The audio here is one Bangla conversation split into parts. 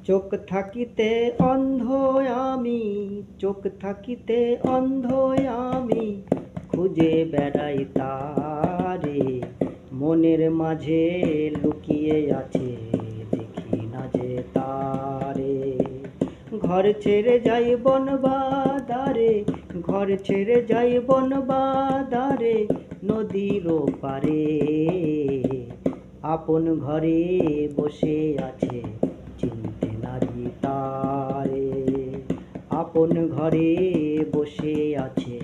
চোখ থাকিতে অন্ধ আমি, চোখ থাকিতে অন্ধ আমি, খুঁজে বেড়াই তারে। মনের মাঝে লুকিয়ে আছে, দেখি না যে তারে। ঘর ছেড়ে যাই বনবাদারে, ঘর ছেড়ে যাই বনবাদারে, নদীর পারে। আপন ঘরে বসে আছে, চিনতে নারি তারে। আপন ঘরে বসে আছে,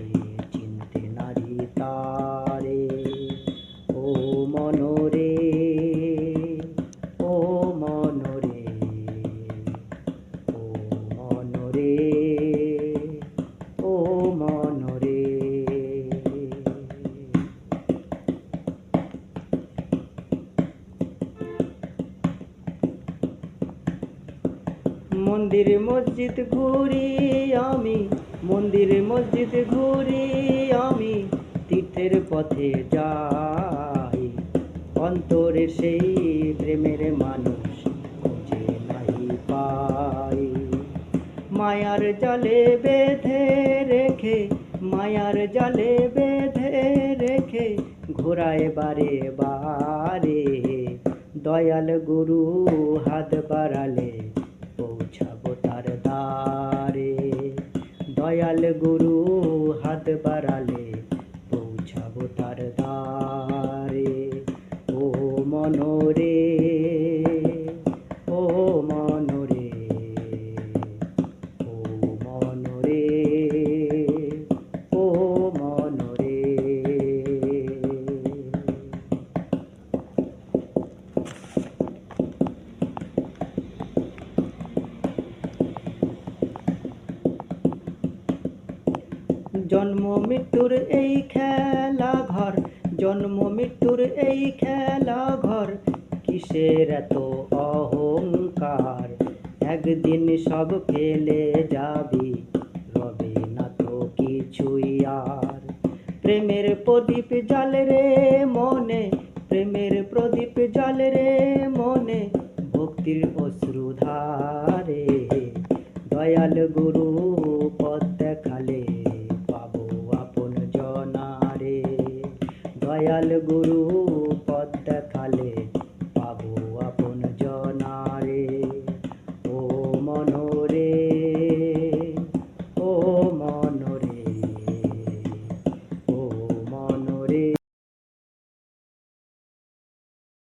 চিনতে নারি তারে। ও মনরে, ও মনরে, ও মনরে, ও মনরে। মন্দির মসজিদ ঘুরি আমি, মন্দির মসজিদ ঘুরি আমি, তীর্থের পথে যাই। অন্তরে সেই প্রেমের মানুষ খুঁজে নাই পাই। মায়ার জালে বেঁধে রেখে, মায়ার জালে বেঁধে রেখে, ঘোরায় বারে বারে। দয়াল গুরু হাত বাড়ালে পৌঁছাবো তার দ্বারে। দয়াল গুরু হাত বাড়ালে পৌঁছাবো তার দ্বারে। ও মনরে, ও মনরে, ও মনরে, ও মনরে। জন্ম মৃত্যুর এই খেলা ঘর, জন্ম মৃত্যুর এই খেলা ঘর, কিসের এত অহংকার। একদিন সব ফেলে যাবি, রবে না তো কিছুই আর। প্রেমের প্রদীপ জ্বালে রে মনে, প্রেমের প্রদীপ জ্বালে রে